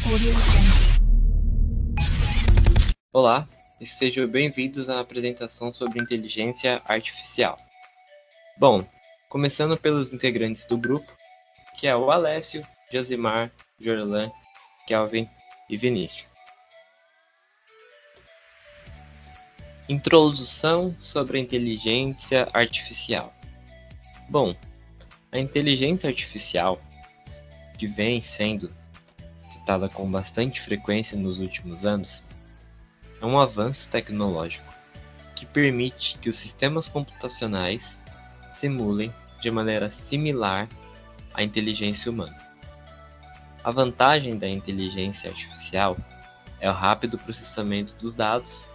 Audio Jungle. Olá, e sejam bem-vindos à apresentação sobre inteligência artificial. Bom, começando pelos integrantes do grupo, que é o Alessio, Josimar, Jorlan, Kelvin e Vinícius. Introdução sobre a inteligência artificial. Bom, a inteligência artificial, que vem sendo citada com bastante frequência nos últimos anos, é um avanço tecnológico que permite que os sistemas computacionais simulem de maneira similar à inteligência humana. A vantagem da inteligência artificial é o rápido processamento dos dados,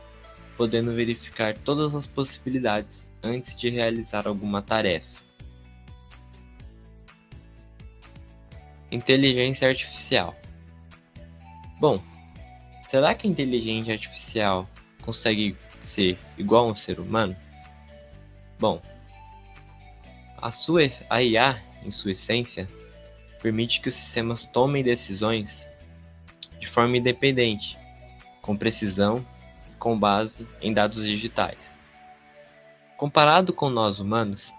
podendo verificar todas as possibilidades antes de realizar alguma tarefa. Inteligência artificial. Bom, será que a inteligência artificial consegue ser igual a um ser humano? Bom, a IA, em sua essência, permite que os sistemas tomem decisões de forma independente, com precisão e com base em dados digitais. Comparado com nós humanos,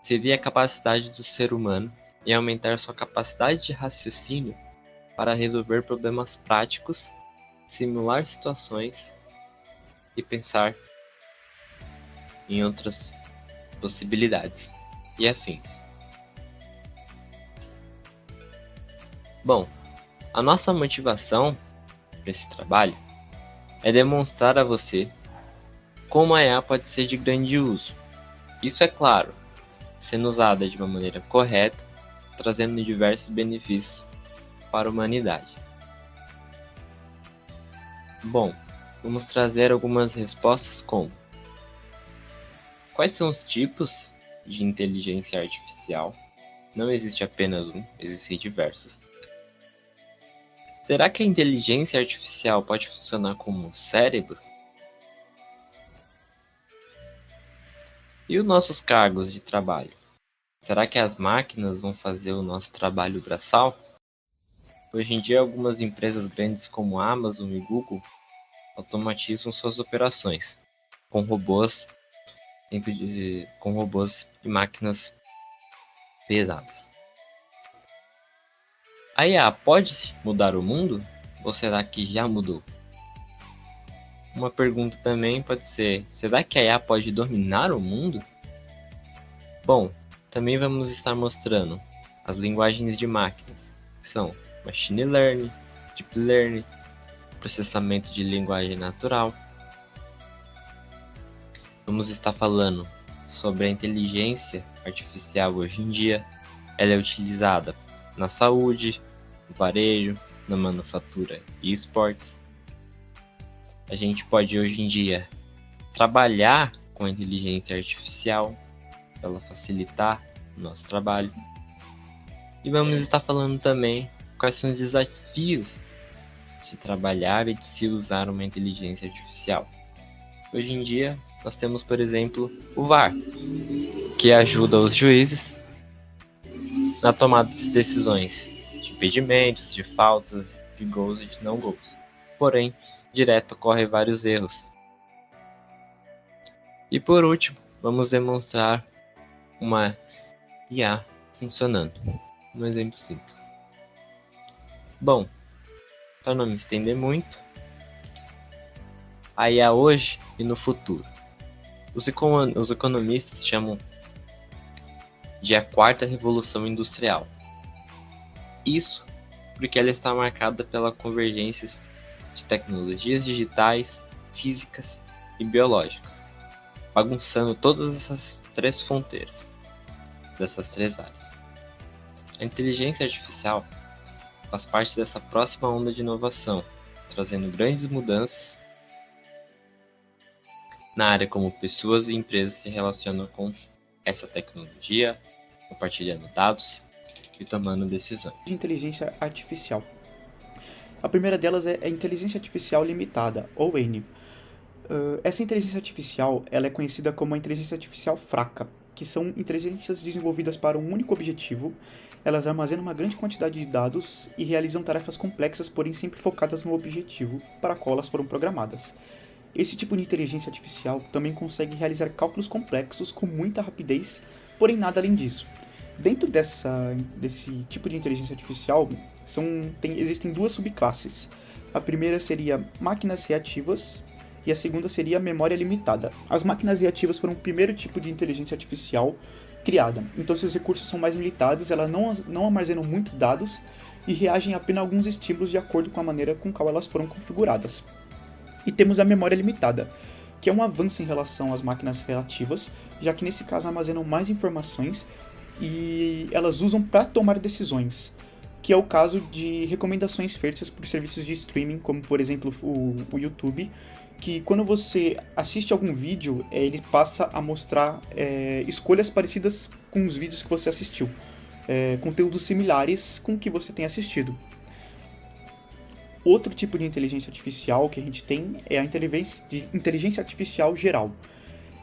seria a capacidade do ser humano em aumentar sua capacidade de raciocínio para resolver problemas práticos, simular situações e pensar em outras possibilidades e afins. Bom, a nossa motivação para esse trabalho é demonstrar a você como a IA pode ser de grande uso. Isso é claro, sendo usada de uma maneira correta, trazendo diversos benefícios para a humanidade. Bom, vamos trazer algumas respostas como: quais são os tipos de inteligência artificial? Não existe apenas um, existem diversos. Será que a inteligência artificial pode funcionar como um cérebro? E os nossos cargos de trabalho? Será que as máquinas vão fazer o nosso trabalho braçal? Hoje em dia, algumas empresas grandes como Amazon e Google automatizam suas operações com robôs e máquinas pesadas. A IA pode mudar o mundo? Ou será que já mudou? Uma pergunta também pode ser: será que a IA pode dominar o mundo? Bom, também vamos estar mostrando as linguagens de máquinas, que são Machine Learning, Deep Learning, processamento de linguagem natural. Vamos estar falando sobre a inteligência artificial hoje em dia. Ela é utilizada na saúde, no varejo, na manufatura e esportes. A gente pode hoje em dia trabalhar com a inteligência artificial para ela facilitar o nosso trabalho. E vamos estar falando também quais são os desafios de se trabalhar e de se usar uma inteligência artificial. Hoje em dia, nós temos, por exemplo, o VAR, que ajuda os juízes na tomada de decisões de impedimentos, de faltas, de gols e de não gols. Porém, direto ocorrem vários erros. E por último, vamos demonstrar uma IA funcionando. Um exemplo simples. Bom, para não me estender muito, a IA hoje e no futuro. Os economistas chamam de a quarta revolução industrial. Isso porque ela está marcada pela convergência de tecnologias digitais, físicas e biológicas, bagunçando todas essas três fronteiras dessas três áreas. A inteligência artificial faz parte dessa próxima onda de inovação, trazendo grandes mudanças na área como pessoas e empresas se relacionam com essa tecnologia, compartilhando dados e tomando decisões. De inteligência artificial. A primeira delas é a inteligência artificial limitada, ou ENI. Essa inteligência artificial ela é conhecida como a inteligência artificial fraca, que são inteligências desenvolvidas para um único objetivo. Elas armazenam uma grande quantidade de dados e realizam tarefas complexas, porém sempre focadas no objetivo para qual elas foram programadas. Esse tipo de inteligência artificial também consegue realizar cálculos complexos com muita rapidez, porém nada além disso. Dentro desse tipo de inteligência artificial, existem duas subclasses. A primeira seria máquinas reativas e a segunda seria memória limitada. As máquinas reativas foram o primeiro tipo de inteligência artificial criada. Então, seus recursos são mais limitados, elas não armazenam muitos dados e reagem apenas a alguns estímulos de acordo com a maneira com qual elas foram configuradas. E temos a memória limitada, que é um avanço em relação às máquinas reativas, já que nesse caso armazenam mais informações e elas usam para tomar decisões, que é o caso de recomendações feitas por serviços de streaming, como por exemplo o YouTube, que quando você assiste algum vídeo, ele passa a mostrar escolhas parecidas com os vídeos que você assistiu, conteúdos similares com o que você tem assistido. Outro tipo de inteligência artificial que a gente tem é a inteligência artificial geral.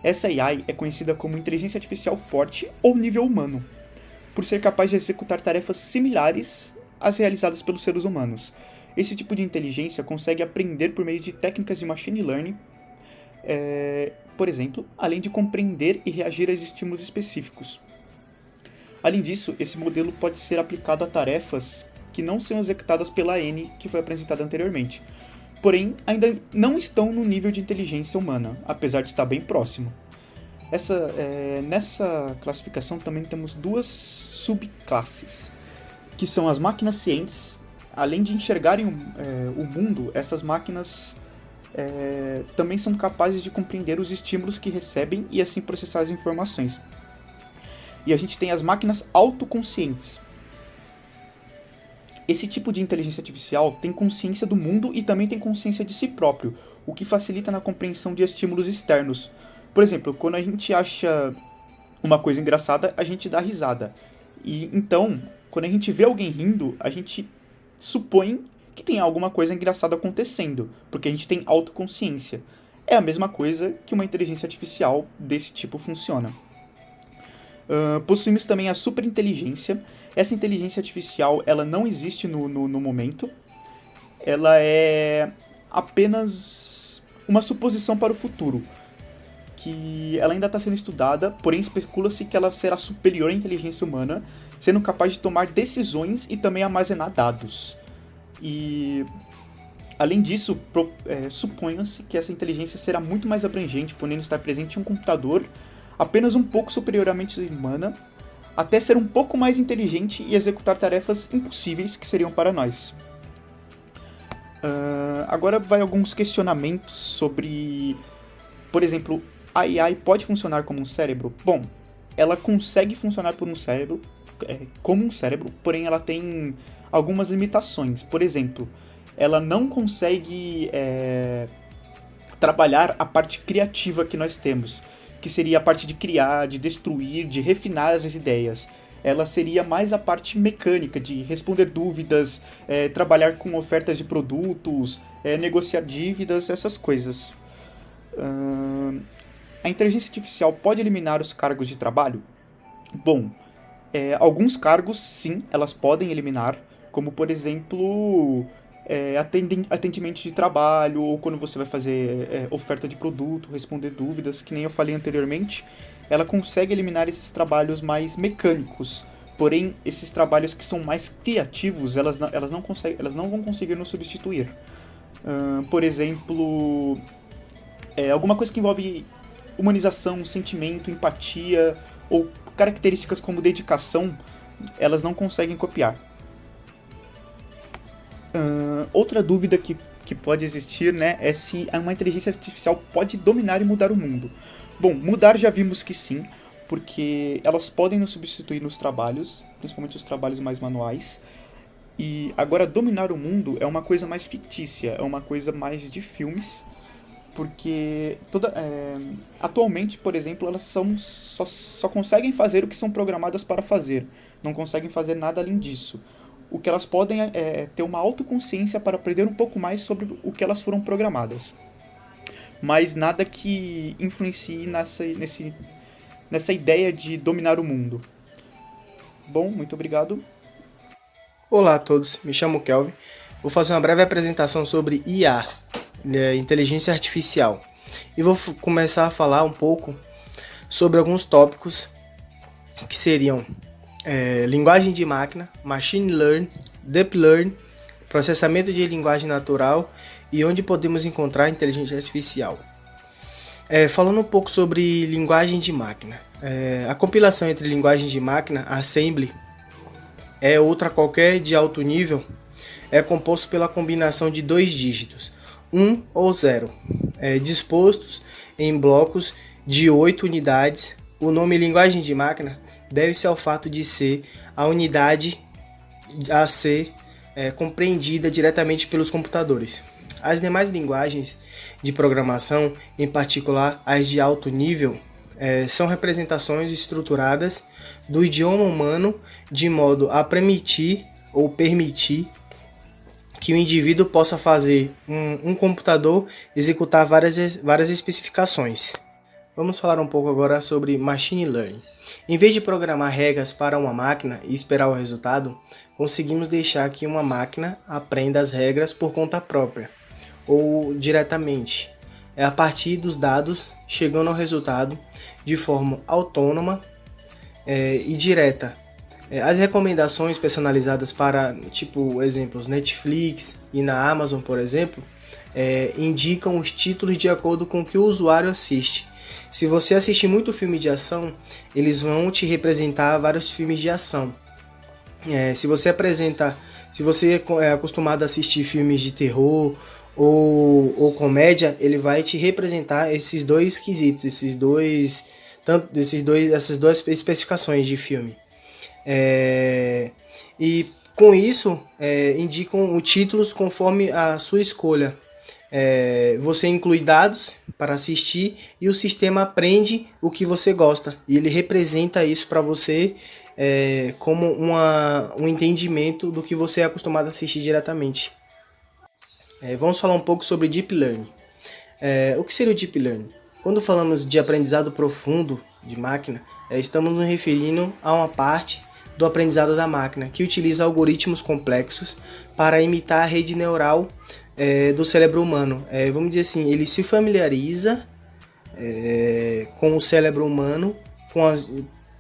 Essa AI é conhecida como inteligência artificial forte ou nível humano, por ser capaz de executar tarefas similares às realizadas pelos seres humanos. Esse tipo de inteligência consegue aprender por meio de técnicas de machine learning, por exemplo, além de compreender e reagir a estímulos específicos. Além disso, esse modelo pode ser aplicado a tarefas que não são executadas pela N, que foi apresentada anteriormente. Porém, ainda não estão no nível de inteligência humana, apesar de estar bem próximo. Nessa classificação também temos duas subclasses, que são as máquinas cientes. Além de enxergarem o mundo, essas máquinas também são capazes de compreender os estímulos que recebem e assim processar as informações. E a gente tem as máquinas autoconscientes. Esse tipo de inteligência artificial tem consciência do mundo e também tem consciência de si próprio, o que facilita na compreensão de estímulos externos. Por exemplo, quando a gente acha uma coisa engraçada, a gente dá risada. E então, quando a gente vê alguém rindo, a gente supõe que tem alguma coisa engraçada acontecendo, porque a gente tem autoconsciência. É a mesma coisa que uma inteligência artificial desse tipo funciona. Possuímos também a superinteligência. Essa inteligência artificial ela não existe no momento. Ela é apenas uma suposição para o futuro, que ela ainda está sendo estudada, porém especula-se que ela será superior à inteligência humana, sendo capaz de tomar decisões e também armazenar dados. E, além disso, supõe-se que essa inteligência será muito mais abrangente, podendo estar presente em um computador apenas um pouco superiormente humana, até ser um pouco mais inteligente e executar tarefas impossíveis que seriam para nós. Agora vai alguns questionamentos sobre, por exemplo, a AI pode funcionar como um cérebro? Bom, ela consegue funcionar como um cérebro, porém ela tem algumas limitações. Por exemplo, ela não consegue trabalhar a parte criativa que nós temos, que seria a parte de criar, de destruir, de refinar as ideias. Ela seria mais a parte mecânica, de responder dúvidas, trabalhar com ofertas de produtos, negociar dívidas, essas coisas. A inteligência artificial pode eliminar os cargos de trabalho? Bom, alguns cargos, sim, elas podem eliminar, como, por exemplo, atendimento de trabalho, ou quando você vai fazer oferta de produto, responder dúvidas, que nem eu falei anteriormente, ela consegue eliminar esses trabalhos mais mecânicos. Porém, esses trabalhos que são mais criativos, elas não vão conseguir nos substituir. Por exemplo, alguma coisa que envolve humanização, sentimento, empatia, ou características como dedicação, elas não conseguem copiar. Outra dúvida que pode existir, né, é se uma inteligência artificial pode dominar e mudar o mundo. Bom, mudar já vimos que sim, porque elas podem nos substituir nos trabalhos, principalmente os trabalhos mais manuais. E agora, dominar o mundo é uma coisa mais fictícia, é uma coisa mais de filmes, porque atualmente, por exemplo, elas só conseguem fazer o que são programadas para fazer, não conseguem fazer nada além disso. O que elas podem é ter uma autoconsciência para aprender um pouco mais sobre o que elas foram programadas. Mas nada que influencie nessa ideia de dominar o mundo. Bom, muito obrigado. Olá a todos, me chamo Kelvin. Vou fazer uma breve apresentação sobre IA, Inteligência Artificial. E vou começar a falar um pouco sobre alguns tópicos que seriam linguagem de máquina, machine learning, deep learning, processamento de linguagem natural e onde podemos encontrar inteligência artificial. Falando um pouco sobre linguagem de máquina. A compilação entre linguagem de máquina, assembly, outra qualquer de alto nível, é composto pela combinação de 2 dígitos, 1 ou 0, dispostos em blocos de 8 unidades. O nome linguagem de máquina deve-se ao fato de ser a unidade a ser compreendida diretamente pelos computadores. As demais linguagens de programação, em particular as de alto nível, são representações estruturadas do idioma humano de modo a permitir que o indivíduo possa fazer um computador executar várias especificações. Vamos falar um pouco agora sobre Machine Learning. Em vez de programar regras para uma máquina e esperar o resultado, conseguimos deixar que uma máquina aprenda as regras por conta própria, ou diretamente, a partir dos dados, chegando ao resultado de forma autônoma e direta. As recomendações personalizadas para, exemplos, Netflix e na Amazon, por exemplo, indicam os títulos de acordo com o que o usuário assiste. Se você assistir muito filme de ação, eles vão te representar vários filmes de ação. Se você é acostumado a assistir filmes de terror ou comédia, ele vai te representar esses dois quesitos, essas duas especificações de filme. E com isso, indicam os títulos conforme a sua escolha. Você inclui dados para assistir e o sistema aprende o que você gosta. E ele representa isso para você como um entendimento do que você é acostumado a assistir diretamente. Vamos falar um pouco sobre Deep Learning. O que seria o Deep Learning? Quando falamos de aprendizado profundo de máquina, estamos nos referindo a uma parte do aprendizado da máquina que utiliza algoritmos complexos para imitar a rede neural do cérebro humano. Vamos dizer assim, ele se familiariza com o cérebro humano, com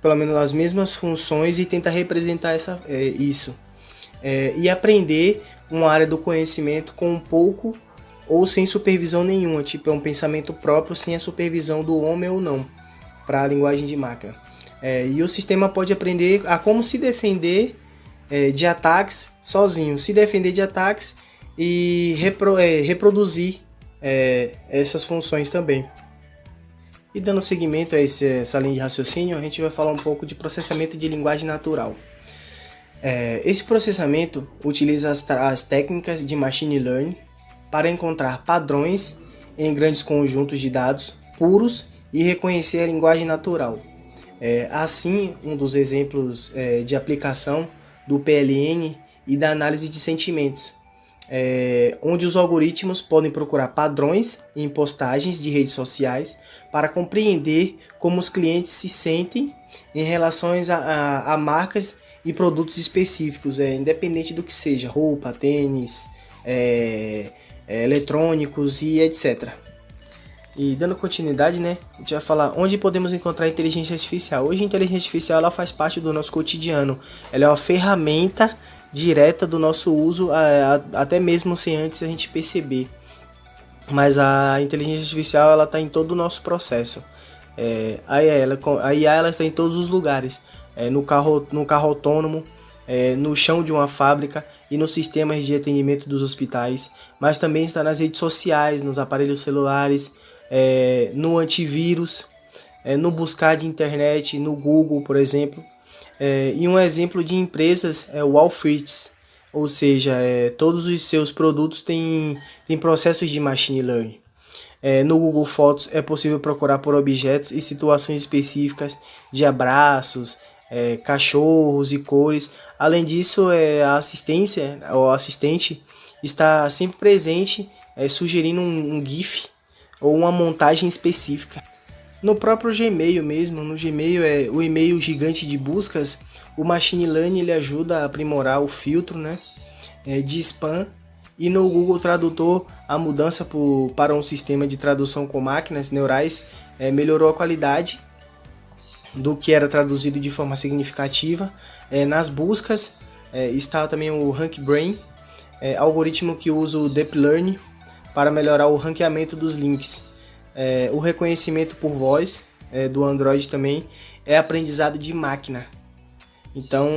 pelo menos as mesmas funções, e tenta representar isso. E aprender uma área do conhecimento com um pouco ou sem supervisão nenhuma, é um pensamento próprio sem a supervisão do homem ou não, para a linguagem de máquina. E o sistema pode aprender a como se defender de ataques sozinho, se defender de ataques e reproduzir essas funções também. E dando seguimento a essa linha de raciocínio, a gente vai falar um pouco de processamento de linguagem natural. Esse processamento utiliza as técnicas de Machine Learning para encontrar padrões em grandes conjuntos de dados puros e reconhecer a linguagem natural. Assim, um dos exemplos de aplicação do PLN e da análise de sentimentos, onde os algoritmos podem procurar padrões em postagens de redes sociais para compreender como os clientes se sentem em relação a marcas e produtos específicos, independente do que seja, roupa, tênis, eletrônicos e etc. E dando continuidade, a gente vai falar onde podemos encontrar a inteligência artificial. Hoje a inteligência artificial ela faz parte do nosso cotidiano, ela é uma ferramenta direta do nosso uso, até mesmo sem antes a gente perceber. Mas a inteligência artificial ela está em todo o nosso processo. A IA ela está em todos os lugares, no carro autônomo, no chão de uma fábrica e nos sistemas de atendimento dos hospitais, mas também está nas redes sociais, nos aparelhos celulares, no antivírus, no buscar de internet, no Google, por exemplo. E um exemplo de empresas é o Alfrits, ou seja, todos os seus produtos têm processos de Machine Learning. No Google Fotos é possível procurar por objetos e situações específicas de abraços, cachorros e cores. Além disso, a assistência ou assistente está sempre presente, sugerindo um GIF ou uma montagem específica. No próprio Gmail mesmo, no Gmail é o e-mail gigante de buscas, o Machine Learning ele ajuda a aprimorar o filtro, né, de spam, e no Google Tradutor a mudança para um sistema de tradução com máquinas neurais melhorou a qualidade do que era traduzido de forma significativa. Nas buscas está também o RankBrain, algoritmo que usa o Deep Learning para melhorar o ranqueamento dos links. O reconhecimento por voz do Android também é aprendizado de máquina. Então,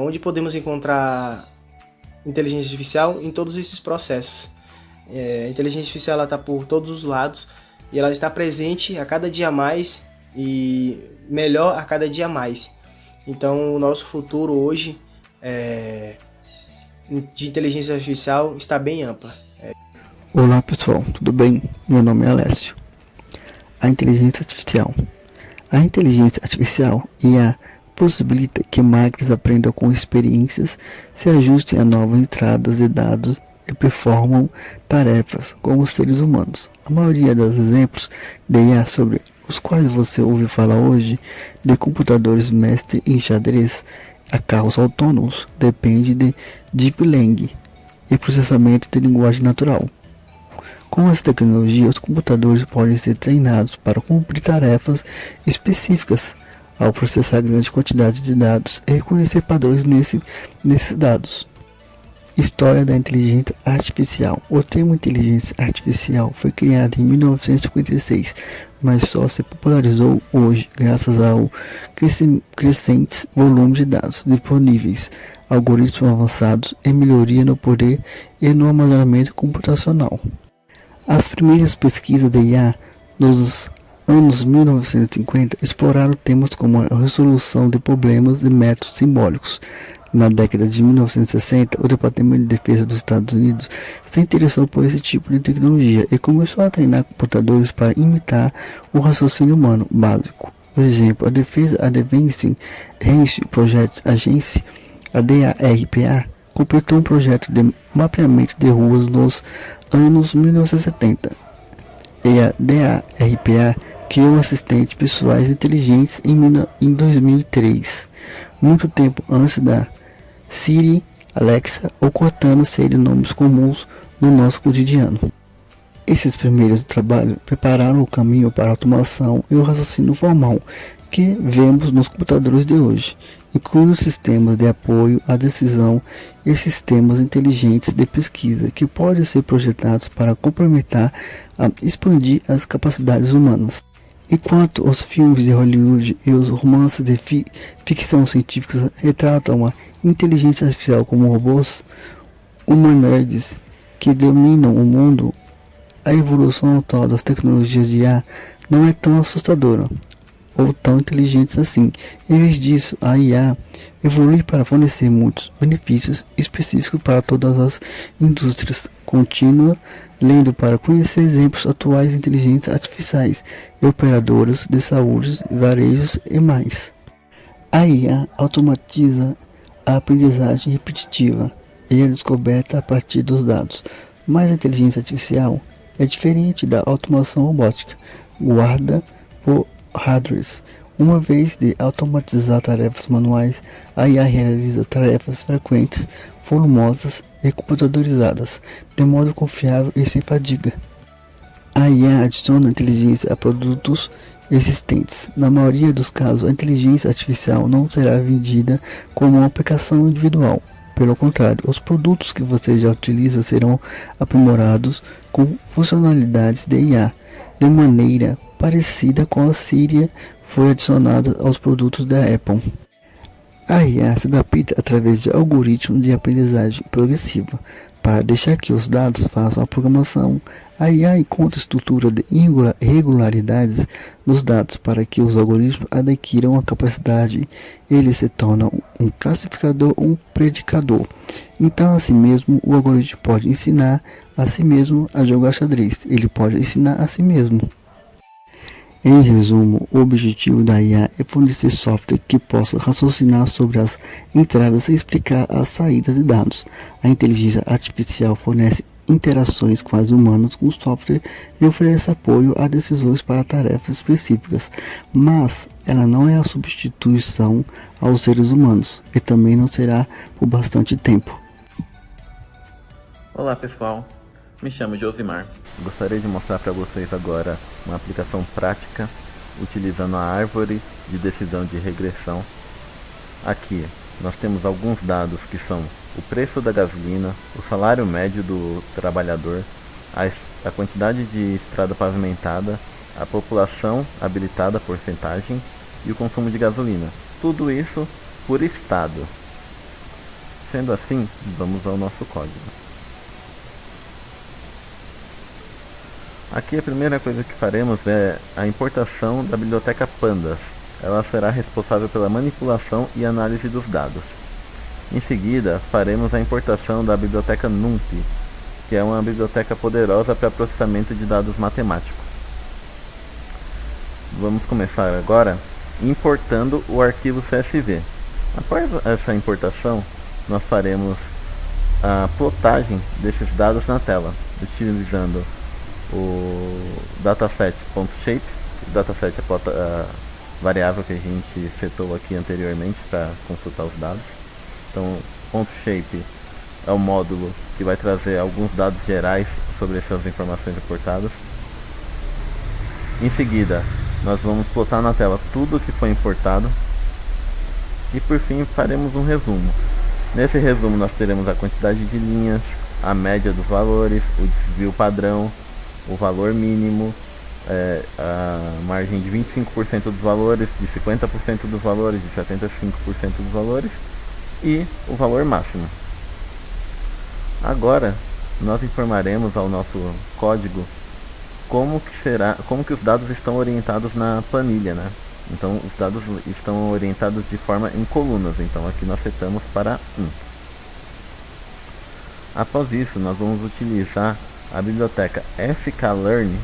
onde podemos encontrar inteligência artificial? Em todos esses processos. A inteligência artificial está por todos os lados e ela está presente a cada dia mais e melhor a cada dia mais. Então, o nosso futuro hoje de inteligência artificial está bem ampla. Olá pessoal, tudo bem? Meu nome é Alessio. A inteligência artificial. A inteligência artificial IA possibilita que máquinas aprendam com experiências, se ajustem a novas entradas de dados e performam tarefas como os seres humanos. A maioria dos exemplos de IA sobre os quais você ouve falar hoje, de computadores mestre em xadrez a carros autônomos, depende de Deep Learning e processamento de linguagem natural. Com essa tecnologia, os computadores podem ser treinados para cumprir tarefas específicas ao processar grande quantidade de dados e reconhecer padrões nesses dados. História da inteligência artificial. O termo inteligência artificial foi criado em 1956, mas só se popularizou hoje graças ao crescente volume de dados disponíveis, algoritmos avançados e melhoria no poder e no armazenamento computacional. As primeiras pesquisas de IA nos anos 1950 exploraram temas como a resolução de problemas de métodos simbólicos. Na década de 1960, o Departamento de Defesa dos Estados Unidos se interessou por esse tipo de tecnologia e começou a treinar computadores para imitar o raciocínio humano básico. Por exemplo, a Advanced Research Project Agency, a DARPA, completou um projeto de mapeamento de ruas nos anos 1970. E a DARPA criou assistentes pessoais inteligentes em 2003, muito tempo antes da Siri, Alexa ou Cortana serem nomes comuns no nosso cotidiano. Esses primeiros trabalhos prepararam o caminho para a automação e o raciocínio formal que vemos nos computadores de hoje, incluindo sistemas de apoio à decisão e sistemas inteligentes de pesquisa que podem ser projetados para complementar e expandir as capacidades humanas. Enquanto os filmes de Hollywood e os romances de ficção científica retratam a inteligência artificial como robôs humanoides que dominam o mundo, a evolução atual das tecnologias de IA não é tão assustadora ou tão inteligentes assim. Em vez disso, a IA evolui para fornecer muitos benefícios específicos para todas as indústrias. Continua lendo para conhecer exemplos atuais de inteligências artificiais e operadoras de saúde, varejos e mais. A IA automatiza a aprendizagem repetitiva e a descoberta a partir dos dados, mas a inteligência artificial é diferente da automação robótica, guarda por hardware. Uma vez de automatizar tarefas manuais, a IA realiza tarefas frequentes, volumosas e computadorizadas, de modo confiável e sem fadiga. A IA adiciona inteligência a produtos existentes. Na maioria dos casos, a inteligência artificial não será vendida como uma aplicação individual. Pelo contrário, os produtos que você já utiliza serão aprimorados com funcionalidades de IA, de maneira parecida com a Siri foi adicionada aos produtos da Apple. A IA se adapta através de algoritmos de aprendizagem progressiva. Para deixar que os dados façam a programação, a IA encontra estrutura de irregularidades nos dados para que os algoritmos adquiram a capacidade. Eles se tornam um classificador ou um predicador. Então, assim mesmo, o algoritmo pode ensinar a si mesmo a jogar xadrez. Ele pode ensinar a si mesmo. Em resumo, o objetivo da IA é fornecer software que possa raciocinar sobre as entradas e explicar as saídas de dados. A inteligência artificial fornece interações com os humanos com o software e oferece apoio a decisões para tarefas específicas, mas ela não é a substituição aos seres humanos e também não será por bastante tempo. Olá pessoal, me chamo Josimar. Gostaria de mostrar para vocês agora uma aplicação prática utilizando a árvore de decisão de regressão. Aqui nós temos alguns dados que são o preço da gasolina, o salário médio do trabalhador, a quantidade de estrada pavimentada, a população habilitada, porcentagem e o consumo de gasolina. Tudo isso por estado. Sendo assim, vamos ao nosso código. Aqui a primeira coisa que faremos é a importação da biblioteca Pandas. Ela será responsável pela manipulação e análise dos dados. Em seguida, faremos a importação da biblioteca NumPy, que é uma biblioteca poderosa para processamento de dados matemáticos. Vamos começar agora importando o arquivo CSV. Após essa importação, nós faremos a plotagem desses dados na tela, utilizando o dataset.shape. O dataset é a variável que a gente setou aqui anteriormente para consultar os dados. Então, .shape é o módulo que vai trazer alguns dados gerais sobre essas informações importadas. Em seguida, nós vamos plotar na tela tudo o que foi importado. E por fim, faremos um resumo. Nesse resumo nós teremos a quantidade de linhas, a média dos valores, o desvio padrão, o valor mínimo, a margem de 25% dos valores, de 50% dos valores, de 75% dos valores e o valor máximo. Agora nós informaremos ao nosso código como que os dados estão orientados na planilha, né? Então os dados estão orientados de forma em colunas, então aqui nós setamos para 1. Após isso nós vamos utilizar a biblioteca sklearn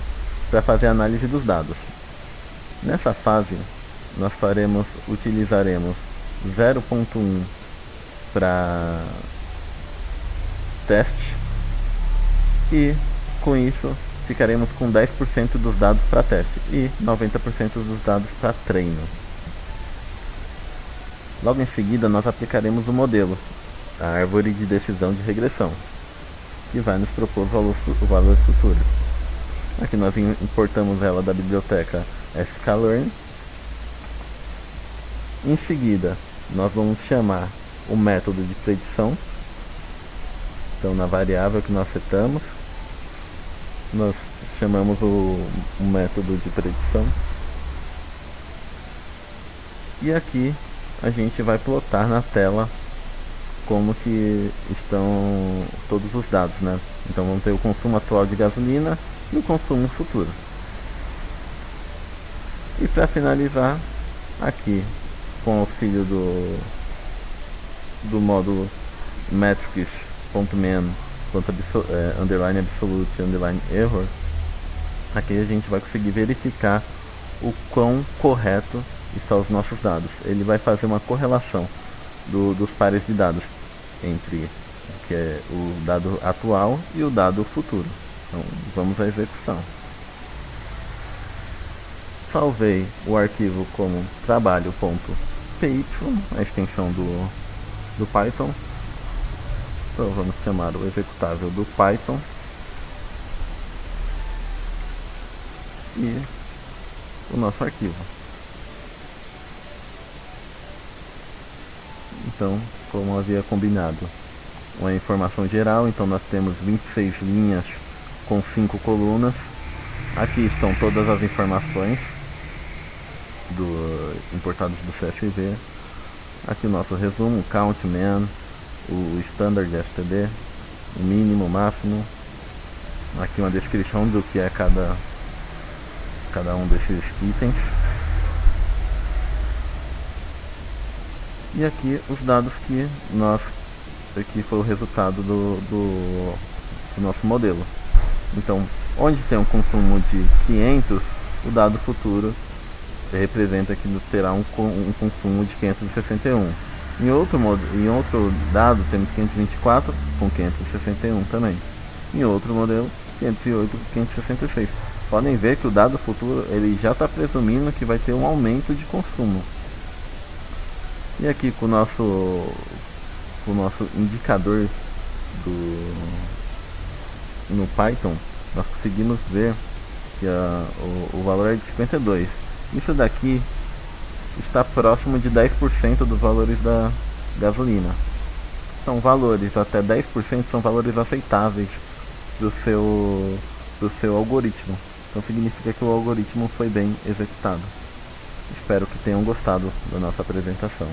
para fazer a análise dos dados. Nessa fase nós utilizaremos 0.1 para teste e com isso ficaremos com 10% dos dados para teste e 90% dos dados para treino. Logo em seguida nós aplicaremos o modelo, a árvore de decisão de regressão, que vai nos propor valores futuros. Aqui nós importamos ela da biblioteca sklearn. Em seguida nós vamos chamar o método de predição. Então na variável que nós setamos, nós chamamos o método de predição. E aqui a gente vai plotar na tela como que estão todos os dados, né? Então vamos ter o consumo atual de gasolina e o consumo futuro. E para finalizar, aqui com o auxílio do módulo metrics.man underline absolute underline error, aqui a gente vai conseguir verificar o quão correto estão os nossos dados. Ele vai fazer uma correlação dos pares de dados entre que é o dado atual e o dado futuro. Então vamos à execução. Salvei o arquivo como trabalho.py, a extensão do Python. Então vamos chamar o executável do Python e o nosso arquivo. Então, como havia combinado, uma informação geral, então nós temos 26 linhas com 5 colunas. Aqui estão todas as informações importadas do CSV. Aqui o nosso resumo, count, man, o standard std, o mínimo, o máximo. Aqui uma descrição do que é cada um desses itens. E aqui os dados que foi o resultado do nosso modelo. Então, onde tem um consumo de 500, o dado futuro representa que terá um consumo de 561. Em outro dado temos 524 com 561 também. em outro modelo 508 e 566. Podem ver que o dado futuro ele já está presumindo que vai ter um aumento de consumo. E aqui com o nosso indicador no Python, nós conseguimos ver que o valor é de 52. Isso daqui está próximo de 10% dos valores da gasolina. São valores, até 10% são valores aceitáveis do seu algoritmo. Então significa que o algoritmo foi bem executado. Espero que tenham gostado da nossa apresentação.